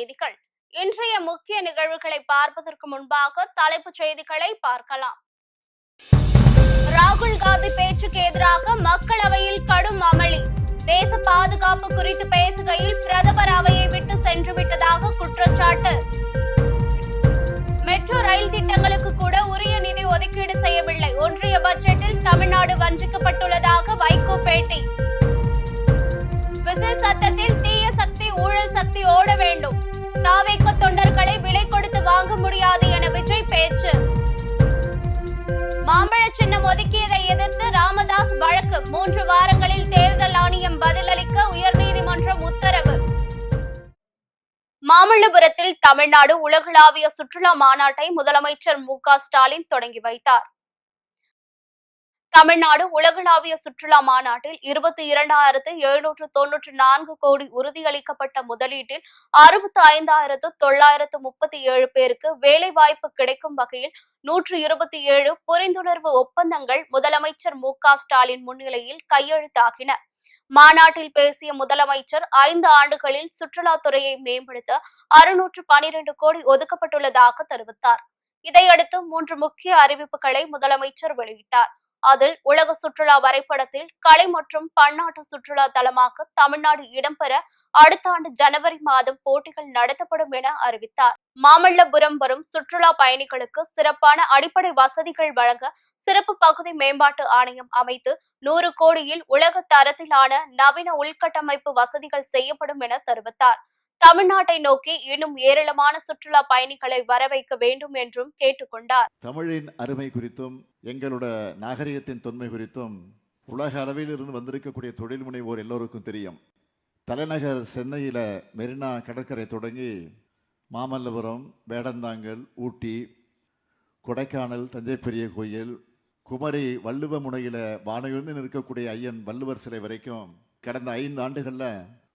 செய்திகள். இன்றைய முக்கிய நிகழ்வுகளை பார்ப்பதற்கு முன்பாக தலைப்புச் செய்திகளை பார்க்கலாம். ராகுல் காந்தி பேச்சுக்கு எதிராக மக்களவையில் கடும் அமளி. தேச பாதுகாப்பு குறித்து பேசுகையில் பிரதமர் அவையை விட்டு சென்று விட்டதாக குற்றச்சாட்டு. மெட்ரோ ரயில் திட்டங்களுக்கு கூட உரிய நிதி ஒதுக்கீடு செய்யவில்லை. ஒன்றிய பட்ஜெட்டில் தமிழ்நாடு வஞ்சிக்கப்பட்டுள்ளதாக வைகோ பேட்டி. விசில் சத்தத்தில் தீய சக்தி ஊழல் சக்தி ஓட வேண்டும். தாவேக தொண்டர்களை விலை கொடுத்து வாங்க முடியாது என விஜய் பேச்சு. மாம்பழ சின்னம் ஒதுக்கியதை எதிர்த்து ராமதாஸ் வழக்கு. 3 வாரங்களில் தேர்தல் ஆணையம் பதிலளிக்க உயர்நீதிமன்றம் உத்தரவு. மாமல்லபுரத்தில் தமிழ்நாடு உலகளாவிய சுற்றுலா மாநாட்டை முதலமைச்சர் மு.க. ஸ்டாலின் தொடங்கி வைத்தார். தமிழ்நாடு உலகளாவிய சுற்றுலா மாநாட்டில் 22,794 கோடி உறுதியளிக்கப்பட்ட முதலீட்டில் 65,937 பேருக்கு வேலைவாய்ப்பு கிடைக்கும் வகையில் 127 புரிந்துணர்வு ஒப்பந்தங்கள் முதலமைச்சர் மு.க. ஸ்டாலின் முன்னிலையில் கையெழுத்தாகின. மாநாட்டில் பேசிய முதலமைச்சர் 5 ஆண்டுகளில் சுற்றுலாத்துறையை மேம்படுத்த 612 கோடி ஒதுக்கப்பட்டுள்ளதாக தெரிவித்தார். இதையடுத்து 3 முக்கிய அறிவிப்புகளை முதலமைச்சர் வெளியிட்டார். அதில் உலக சுற்றுலா வரைபடத்தில் கலை மற்றும் பன்னாட்டு சுற்றுலா தலமாக தமிழ்நாடு இடம்பெற அடுத்த ஆண்டு ஜனவரி மாதம் போட்டிகள் நடத்தப்படும் என அறிவித்தார். மாமல்லபுரம் வரும் சுற்றுலா பயணிகளுக்கு சிறப்பான அடிப்படை வசதிகள் வழங்க சிறப்பு பகுதி மேம்பாட்டு ஆணையம் அமைத்து 100 கோடியில் உலக தரத்திலான நவீன உள்கட்டமைப்பு வசதிகள் செய்யப்படும் என தெரிவித்தார். தமிழ்நாட்டை நோக்கி இன்னும் ஏராளமான சுற்றுலா பயணிகளை வரவைக்க வேண்டும் என்றும் கேட்டுக்கொண்டார். தமிழின் அருமை குறித்தும் எங்களோட நாகரிகத்தின் தொன்மை குறித்தும் உலக அளவில் இருந்து வந்திருக்கக்கூடிய தொழில் முனைவோர் எல்லோருக்கும் தெரியும். தலைநகர் சென்னையில மெரினா கடற்கரை தொடங்கி மாமல்லபுரம், வேடந்தாங்கல், ஊட்டி, கொடைக்கானல், தஞ்சை பெரிய கோயில், குமரி வள்ளுவ முனையில வானவிழ்ந்து நிற்கக்கூடிய ஐயன் வள்ளுவர் சிலை வரைக்கும் கடந்த 5 ஆண்டுகள்ல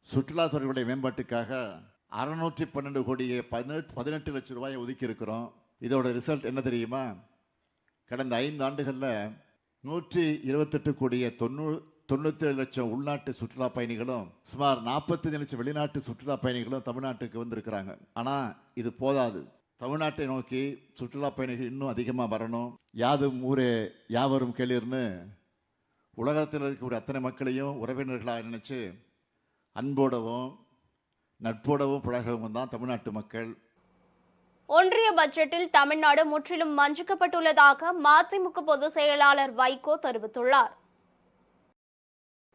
சுற்றுலாத்துறையுடைய மேம்பாட்டுக்காக 612 கோடியே 18 லட்சம் ரூபாயை ஒதுக்கி இருக்கிறோம். இதோட ரிசல்ட் என்ன தெரியுமா? கடந்த 5 ஆண்டுகளில் 128 கோடியே 97 லட்சம் உள்நாட்டு சுற்றுலா பயணிகளும் சுமார் 45 லட்சம் வெளிநாட்டு சுற்றுலா பயணிகளும் தமிழ்நாட்டுக்கு வந்திருக்கிறாங்க. ஆனால் இது போதாது. தமிழ்நாட்டை நோக்கி சுற்றுலா பயணிகள் இன்னும் அதிகமாக வரணும். யாதும் ஊரே யாவரும் கேளீர்னு உலகத்தில் இருக்கக்கூடிய அத்தனை மக்களையும் உறவினர்களாக நினைச்சு அன்போடவும் நட்போடவும் பழகவும் தான் தமிழ்நாட்டு மக்கள். ஒன்றிய பட்ஜெட்டில் தமிழ்நாடு முற்றிலும் வஞ்சிக்கப்பட்டுள்ளதாக மதிமுக பொதுச் செயலாளர் வைகோ தெரிவித்துள்ளார்.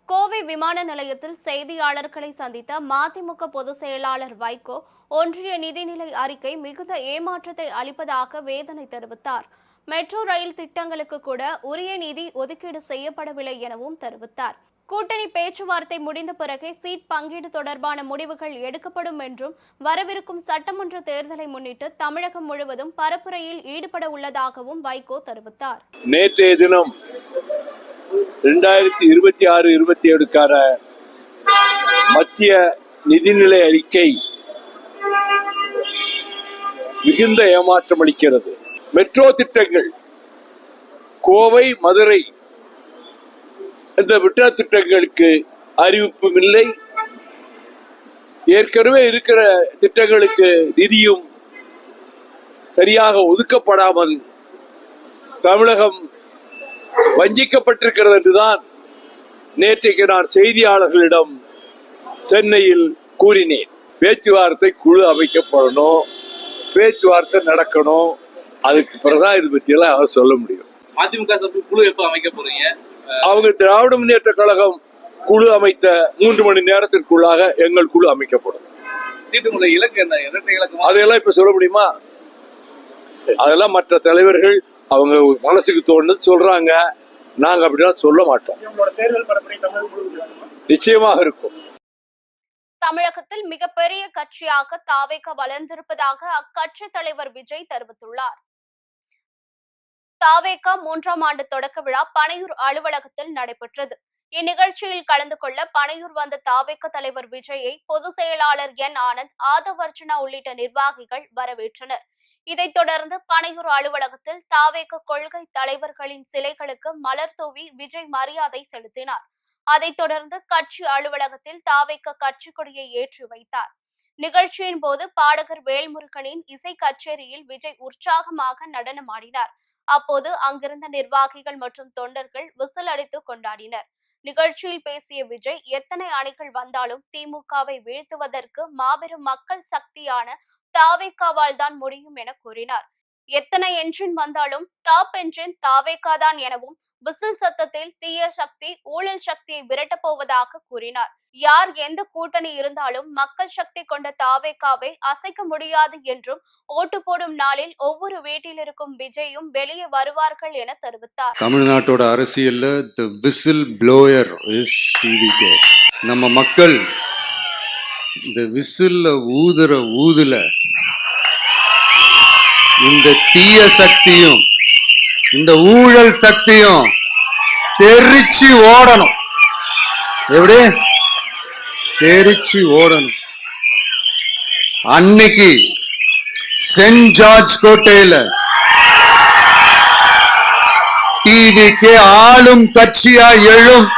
கோவை விமான நிலையத்தில் செய்தியாளர்களை சந்தித்த மதிமுக பொதுச் செயலாளர் வைகோ ஒன்றிய நிதிநிலை அறிக்கை மிகுந்த ஏமாற்றத்தை அளிப்பதாக வேதனை தெரிவித்தார். மெட்ரோ ரயில் திட்டங்களுக்கு கூட உரிய நிதி ஒதுக்கீடு செய்யப்படவில்லை எனவும் தெரிவித்தார். கூட்டணி பேச்சுவார்த்தை முடிந்த பிறகே சீட் பங்கீடு தொடர்பான முடிவுகள் எடுக்கப்படும் என்றும் வரவிருக்கும் சட்டமன்ற தேர்தலை முன்னிட்டு தமிழகம் முழுவதும் பரப்புரையில் ஈடுபட உள்ளதாகவும் வைகோ தெரிவித்தார். நேற்றைய தினம் 2026-27க்கான மத்திய நிதிநிலை அறிக்கை மிகுந்த ஏமாற்றம் அளிக்கிறது. மெட்ரோ திட்டங்கள் கோவை, மதுரை இந்த மெட்ரோ திட்டங்களுக்கு அறிவிப்பும் இல்லை. ஏற்கனவே இருக்கிற திட்டங்களுக்கு நிதியும் சரியாக ஒதுக்கப்படாமல் தமிழகம் வஞ்சிக்கப்பட்டிருக்கிறது என்றுதான் நேற்றைக்கு நான் செய்தியாளர்களிடம் சென்னையில் கூறினேன். பேச்சுவார்த்தை குழு அமைக்கப்படணும், பேச்சுவார்த்தை நடக்கணும். அதுக்கு பிறகுதான் இது பற்றியெல்லாம் அவர் சொல்ல முடியும். அதிமுக குழு எப்ப அமைக்க போறீங்க? அவங்க திராவிட முன்னேற்ற கழகம் குழு அமைத்த 3 மணி நேரத்திற்குள்ளாக எங்கள் குழு அமைக்கப்படும். சீட்டு இலக்கு என்ன? இரட்டை இலக்கு? அதெல்லாம் இப்ப சொல்ல முடியுமா? அதெல்லாம் மற்ற தலைவர்கள் அவங்க மனசுக்கு தோணுது சொல்றாங்க. நாங்க அப்படிலாம் சொல்ல மாட்டோம். நிச்சயமாக இருக்கும். தமிழகத்தில் மிகப்பெரிய கட்சியாக தாவேக வளர்ந்திருப்பதாக அக்கட்சி தலைவர் விஜய் தெரிவித்துள்ளார். தாவேக 3ஆம் ஆண்டு தொடக்க விழா பனையூர் அலுவலகத்தில் நடைபெற்றது. இந்நிகழ்ச்சியில் கலந்து கொள்ள பனையூர் வந்த தாவேக தலைவர் விஜயை பொதுச் செயலாளர் என் ஆனந்த், ஆதவர்ஜனா உள்ளிட்ட நிர்வாகிகள் வரவேற்றனர். இதைத் தொடர்ந்து பனையூர் அலுவலகத்தில் தாவேக கொள்கை தலைவர்களின் சிலைகளுக்கு மலர் தூவி விஜய் மரியாதை செலுத்தினார். அதைத் தொடர்ந்து கட்சி அலுவலகத்தில் தாவேக கட்சி கொடியை ஏற்றி வைத்தார். நிகழ்ச்சியின் போது பாடகர் வேல்முருகனின் இசை கச்சேரியில் விஜய் உற்சாகமாக நடனமாடினார். அப்போது அங்கிருந்த நிர்வாகிகள் மற்றும் தொண்டர்கள் விசில் அடித்து கொண்டாடினர். நிகழ்ச்சியில் பேசிய விஜய், எத்தனை அணிகள் வந்தாலும் திமுகவை வீழ்த்துவதற்கு மாபெரும் மக்கள் சக்தியான தாவேகாவால் தான் முடியும் என கூறினார். எத்தனை என்ஜின் வந்தாலும் டாப் என்ஜின் தாவேகா தான் எனவும், விசில் சத்தத்தில் தீய சக்தி ஊழல் சக்தியை விரட்டப் போவதாக கூறினார். யார் எந்த கூட்டணி இருந்தாலும் மக்கள் சக்தி கொண்ட தாவேகாவை அசைக்க முடியாது என்றும், ஓட்டு போடும் நாளில் ஒவ்வொரு வீட்டில் இருக்கும் விஜயும் வெளியே வருவார்கள் என தெரிவித்தார். தமிழ்நாட்டோட அரசியல்ல தி விசில் ப்ளோயர் இஸ் டிவிகே. நம்ம மக்கள் இந்த விசில்ல ஊதுற ஊதுல இந்த தீய சக்தியும் இந்த ஊழல் சக்தியும் தெரிச்சு ஓடணும். எப்படி தெரிச்சு ஓடணும்? அன்னைக்கு சென்ட் ஜார்ஜ் கோட்டையில டிவிக்கு ஆளும் கட்சியா எழும்.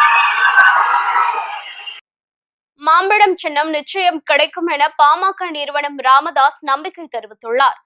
மாம்பழம் சின்னம் நிச்சயம் கிடைக்கும் என பாமக நிறுவனம் ராமதாஸ் நம்பிக்கை தெரிவித்துள்ளார்.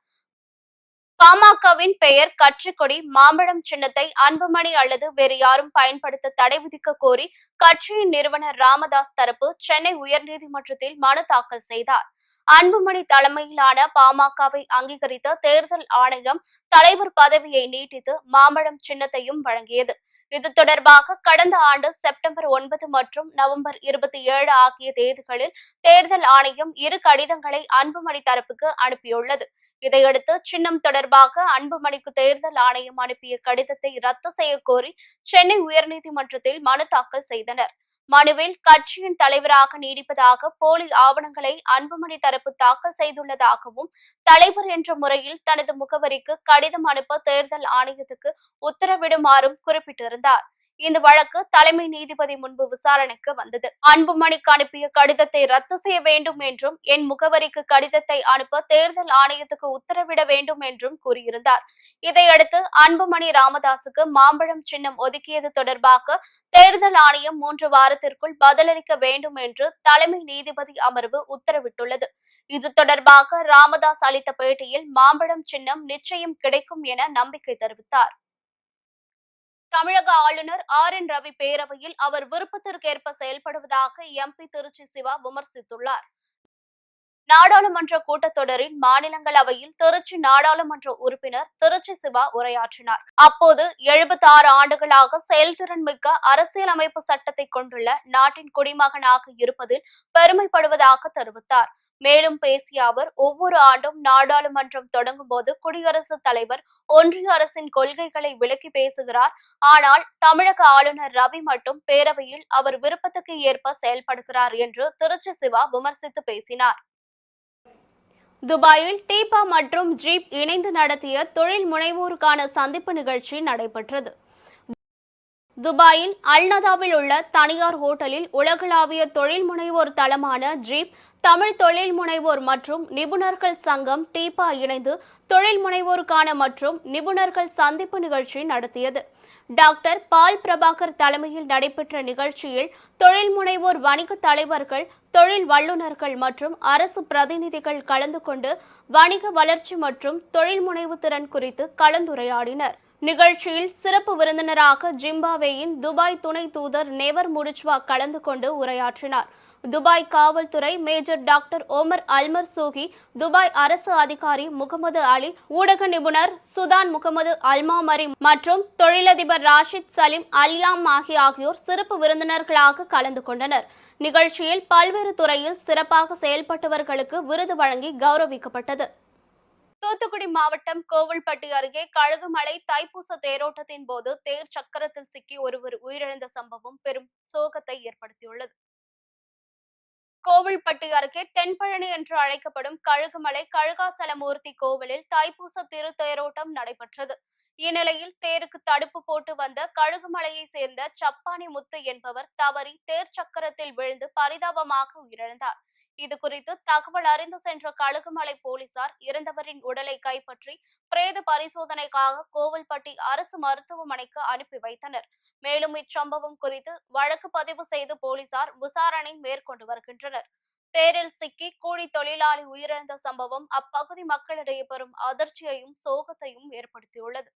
பாமகவின் பெயர் கட்சிக்கொடி மாம்பழம் சின்னத்தை அன்புமணி அல்லது வேறு யாரும் பயன்படுத்த தடை விதிக்க கோரி கட்சியின் நிறுவனர் ராமதாஸ் தரப்பு சென்னை உயர்நீதிமன்றத்தில் மனு தாக்கல் செய்தார். அன்புமணி தலைமையிலான பாமகவை அங்கீகரித்த தேர்தல் ஆணையம் தலைவர் பதவியை நீட்டித்து மாம்பழம் சின்னத்தையும் வழங்கியது. இது தொடர்பாக கடந்த ஆண்டு செப்டம்பர் 9 மற்றும் நவம்பர் 27 ஆகிய தேதிகளில் தேர்தல் ஆணையம் 2 கடிதங்களை அன்புமணி தரப்புக்கு அனுப்பியுள்ளது. இதையடுத்து சின்னம் தொடர்பாக அன்புமணிக்கு தேர்தல் ஆணையம் அனுப்பிய கடிதத்தை ரத்து செய்ய கோரி சென்னை உயர்நீதிமன்றத்தில் மனு தாக்கல் செய்தனர். மனுவில் கட்சியின் தலைவராக நீடிப்பதாக போலி ஆவணங்களை அன்புமணி தரப்பு தாக்கல் செய்துள்ளதாகவும், தலைவர் என்ற முறையில் தனது முகவரிக்கு கடிதம் அனுப்ப தேர்தல் ஆணையத்துக்கு உத்தரவிடுமாறும் குறிப்பிட்டிருந்தார். இந்த வழக்கு தலைமை நீதிபதி முன்பு விசாரணைக்கு வந்தது. அன்புமணிக்கு அனுப்பிய கடிதத்தை ரத்து செய்ய வேண்டும் என்றும், என் முகவரிக்கு கடிதத்தை அனுப்ப தேர்தல் ஆணையத்துக்கு உத்தரவிட வேண்டும் என்றும் கூறியிருந்தார். இதையடுத்து அன்புமணி ராமதாசுக்கு மாம்பழம் சின்னம் ஒதுக்கியது தொடர்பாக தேர்தல் ஆணையம் 3 வாரத்திற்குள் பதிலளிக்க வேண்டும் என்று தலைமை நீதிபதி அமர்வு உத்தரவிட்டுள்ளது. இது தொடர்பாக ராமதாஸ் அளித்த பேட்டியில் மாம்பழம் சின்னம் நிச்சயம் கிடைக்கும் என நம்பிக்கை தெரிவித்தார். தமிழக ஆளுநர் RN ரவி பேரவையில் அவர் விருப்பத்திற்கேற்ப செயல்படுவதாக MP திருச்சி சிவா விமர்சித்துள்ளார். நாடாளுமன்ற கூட்டத்தொடரின் மாநிலங்களவையில் திருச்சி நாடாளுமன்ற உறுப்பினர் திருச்சி சிவா உரையாற்றினார். அப்போது 76 ஆண்டுகளாக செயல்திறன் மிக்க அரசியலமைப்பு சட்டத்தை கொண்டுள்ள நாட்டின் குடிமகனாக இருப்பதில் பெருமைப்படுவதாக தெரிவித்தார். மேலும் பேசிய அவர், ஒவ்வொரு ஆண்டும் நாடாளுமன்றம் தொடங்கும் போது குடியரசுத் தலைவர் ஒன்றிய அரசின் கொள்கைகளை விளக்கி பேசுகிறார். ஆனால் தமிழக ஆளுநர் ரவி மட்டும் பேரவையில் அவர் விருப்பத்துக்கு ஏற்ப செயல்படுகிறார் என்று திருச்சி சிவா விமர்சித்து பேசினார். துபாயில் டீபா மற்றும் ஜீப் இணைந்து நடத்திய தொழில் முனைவோருக்கான சந்திப்பு நிகழ்ச்சி நடைபெற்றது. துபாயில் அல்நதாவில் உள்ள தனியார் ஹோட்டலில் உலகளாவிய தொழில் முனைவோர் தளமான ஜீப், தமிழ் தொழில் முனைவோர் மற்றும் நிபுணர்கள் சங்கம் டீபா இணைந்து தொழில் முனைவோருக்கான மற்றும் நிபுணர்கள் சந்திப்பு நிகழ்ச்சி நடத்தியது. டாக்டர் பால் பிரபாகர் தலைமையில் நடைபெற்ற நிகழ்ச்சியில் தொழில் முனைவோர் வணிக தலைவர்கள், தொழில் வல்லுநர்கள் மற்றும் அரசு பிரதிநிதிகள் கலந்து கொண்டு வணிக வளர்ச்சி மற்றும் தொழில் முனைவு திறன் குறித்து கலந்துரையாடினர். நிகழ்ச்சியில் சிறப்பு விருந்தினராக ஜிம்பாப்வேயின் துபாய் துணை தூதர் நெவர் முடிச்வா கலந்து கொண்டு உரையாற்றினார். துபாய் காவல்துறை major doctor Omar Almarzooqi, Dubai அரசு அதிகாரி முகமது அலி, ஊடக நிபுணர் சுதான் முகமது அல்மாமரி மற்றும் தொழிலதிபர் ராஷித் சலீம் அல்யாம் ஆகியோர் சிறப்பு விருந்தினர்களாக கலந்து கொண்டனர். நிகழ்ச்சியில் பல்வேறு துறையில் சிறப்பாக செயல்பட்டவர்களுக்கு விருது வழங்கி கௌரவிக்கப்பட்டது. தூத்துக்குடி மாவட்டம் கோவில்பட்டி அருகே கழுகுமலை தைப்பூச தேரோட்டத்தின் போது தேர் சக்கரத்தில் சிக்கி ஒருவர் உயிரிழந்த சம்பவம் பெரும் சோகத்தை ஏற்படுத்தியுள்ளது. கோவில்பட்டி அருகே தென்பழனி என்று அழைக்கப்படும் கழுகுமலை கழுகாசலமூர்த்தி கோவிலில் தைப்பூச திருத்தேரோட்டம் நடைபெற்றது. இந்நிலையில் தேருக்கு தடுப்பு போட்டு வந்த கழுகுமலையை சேர்ந்த சப்பானி முத்து என்பவர் தவறி தேர் சக்கரத்தில் விழுந்து பரிதாபமாக உயிரிழந்தார். இது குறித்து தகவல் அறிந்து சென்ற கழுகுமலை போலீசார் இறந்தவரின் உடலை கைப்பற்றி பிரேத பரிசோதனைக்காக கோவில்பட்டி அரசு மருத்துவமனைக்கு அனுப்பி வைத்தனர். மேலும் இச்சம்பவம் குறித்து வழக்கு பதிவு செய்து போலீசார் விசாரணை மேற்கொண்டு வருகின்றனர். தேரில் சிக்கி கூலி தொழிலாளி உயிரிழந்த சம்பவம் அப்பகுதி மக்களிடையே பெரும் அதிர்ச்சியையும் சோகத்தையும் ஏற்படுத்தியுள்ளது.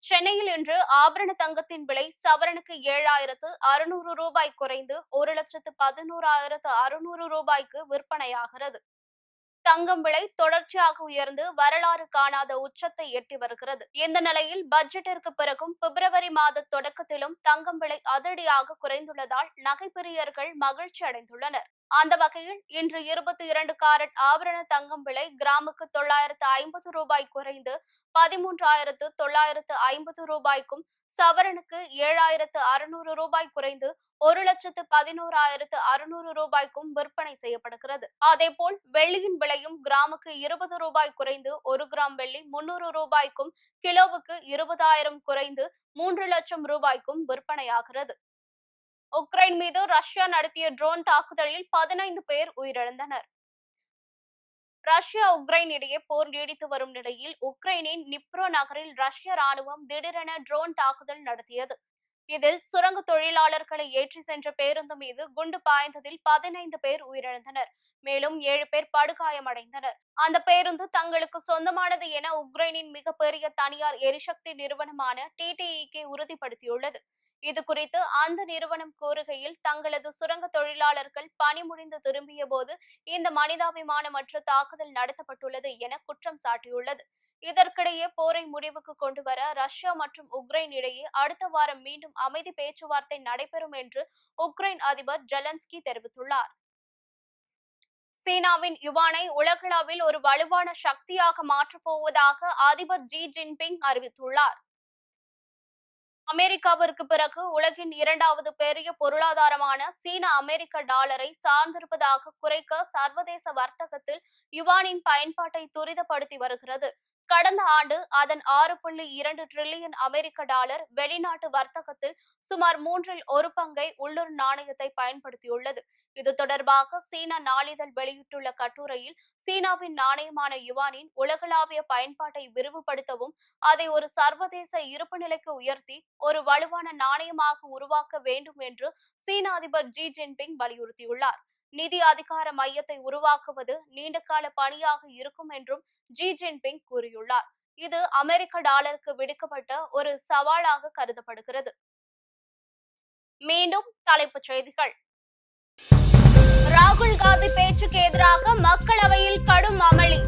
சென்னையில் இன்று ஆபரண தங்கத்தின் விலை சவரனுக்கு 7,600 ரூபாய் குறைந்து 1,11,600 ரூபாய்க்கு விற்பனையாகிறது. தங்கம் விலை தொடர்ச்சியாக உயர்ந்து வரலாறு காணாத உச்சத்தை எட்டி வருகிறது. இந்த நிலையில் பட்ஜெட்டிற்கு பிறகும் பிப்ரவரி மாத தொடக்கத்திலும் தங்கம் விலை அதிரடியாக குறைந்துள்ளதால் நகைப்பிரியர்கள் மகிழ்ச்சி அடைந்துள்ளனர். அந்த வகையில் இன்று 22 காரட் ஆபரண தங்கம் விலை கிராமுக்கு 950 ரூபாய் குறைந்து 13,950 ரூபாய்க்கும், சவரனுக்கு 7,600 ரூபாய் குறைந்து 1,11,600 ரூபாய்க்கும் விற்பனை செய்யப்படுகிறது. அதேபோல் வெள்ளியின் விலையும் கிராமுக்கு 20 ரூபாய் குறைந்து 1 கிராம் வெள்ளி 300 ரூபாய்க்கும், கிலோவுக்கு 20,000 குறைந்து 3 லட்சம் ரூபாய்க்கும் விற்பனையாகிறது. உக்ரைன் மீது ரஷ்யா நடத்திய ட்ரோன் தாக்குதலில் 15 பேர் உயிரிழந்தனர். ரஷ்யா உக்ரைன் இடையே போர் நீடித்து வரும் நிலையில் உக்ரைனின் நிப்ரோ நகரில் ரஷ்ய ராணுவம் திடீரென ட்ரோன் தாக்குதல் நடத்தியது. இதில் சுரங்க தொழிலாளர்களை ஏற்றி சென்ற பேருந்து மீது குண்டு பாய்ந்ததில் 15 பேர் உயிரிழந்தனர். மேலும் 7 பேர் படுகாயமடைந்தனர். அந்த பேருந்து தங்களுக்கு சொந்தமானது என உக்ரைனின் மிகப்பெரிய தனியார் எரிசக்தி நிறுவனமான TTEK உறுதிப்படுத்தியுள்ளது. இது குறித்து அந்த நிறுவனம் கூறுகையில், தங்களது சுரங்க தொழிலாளர்கள் பணி முடிந்து திரும்பிய போது இந்த மனிதாபிமானமற்ற தாக்குதல் நடத்தப்பட்டுள்ளது என குற்றம் சாட்டியுள்ளது. இதற்கிடையே போரை முடிவுக்கு கொண்டு வர ரஷ்யா மற்றும் உக்ரைன் இடையே அடுத்த வாரம் மீண்டும் அமைதி பேச்சுவார்த்தை நடைபெறும் என்று உக்ரைன் அதிபர் ஜெலன்ஸ்கி தெரிவித்துள்ளார். சீனாவின் யுவானை உலகளவில் ஒரு வலுவான சக்தியாக மாற்றப் போவதாக அதிபர் ஜி ஜின்பிங் அறிவித்துள்ளார். அமெரிக்காவிற்கு பிறகு உலகின் 2வது பெரிய பொருளாதாரமான சீனா அமெரிக்க டாலரை சார்ந்திருப்பதாக குறைக்க சர்வதேச வர்த்தகத்தில் யுவானின் பயன்பாட்டை துரிதப்படுத்தி வருகிறது. கடந்த ஆண்டு அதன் 6.2 டிரில்லியன் அமெரிக்க டாலர் வெளிநாட்டு வர்த்தகத்தில் சுமார் 1/3 பங்கை உள்ளூர் நாணயத்தை பயன்படுத்தியுள்ளது. இது தொடர்பாக சீனா நாளிதழ் வெளியிட்டுள்ள கட்டுரையில், சீனாவின் நாணயமான யுவானின் உலகளாவிய பயன்பாட்டை விரிவுபடுத்தவும், அதை ஒரு சர்வதேச இருப்பு நிலைக்கு உயர்த்தி ஒரு வலுவான நாணயமாக உருவாக்க வேண்டும் என்று சீன அதிபர் ஜி ஜின்பிங் வலியுறுத்தியுள்ளார். நிதி அதிகார மையத்தை உருவாக்குவது நீண்டகால பணியாக இருக்கும் என்றும் ஜி ஜின்பிங் கூறியுள்ளார். இது அமெரிக்க டாலருக்கு விடுக்கப்பட்ட ஒரு சவாலாக கருதப்படுகிறது. மீண்டும் தலைப்புச் செய்திகள். ராகுல் காந்தி பேச்சுக்கு எதிராக மக்களவையில் கடும் அமளி.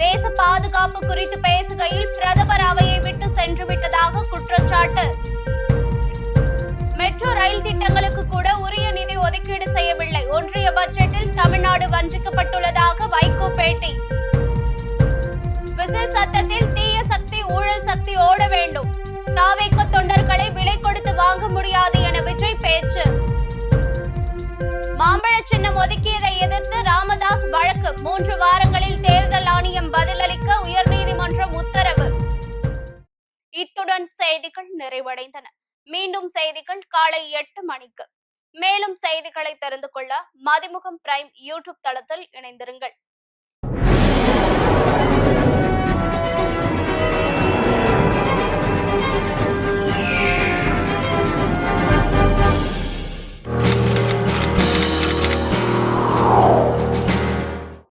தேச பாதுகாப்பு குறித்து பேசுகையில் பிரதமர் அவையை விட்டு சென்று விட்டதாக குற்றச்சாட்டு. மெட்ரோ ரயில் திட்டங்களுக்கு கூட உரிய நிதி ஒதுக்கீடு செய்யவில்லை. ஒன்றிய பட்ஜெட்டில் தமிழ்நாடு வஞ்சிக்கப்பட்டுள்ளதாக வைகோ பேட்டி. விசில் சத்தத்தில் தீய சக்தி ஊழல் சக்தி ஓட வேண்டும். தாவேக தொண்டர்களை விலை கொடுத்து வாங்க முடியாது என விஜய் பேச்சு. மாம்பழ சின்னம் ஒதுக்கியதை எதிர்த்து ராமதாஸ் வழக்கு. 3 வாரங்களில் தேர்தல் ஆணையம் பதிலளிக்க உயர்நீதிமன்றம் உத்தரவு. இத்துடன் செய்திகள் நிறைவடைந்தன. மீண்டும் செய்திகள் காலை 8 மணிக்கு. மேலும் செய்திகளை தெரிந்து கொள்ள மதிமுகம் பிரைம் யூடியூப் தளத்தில் இணைந்திருங்கள்.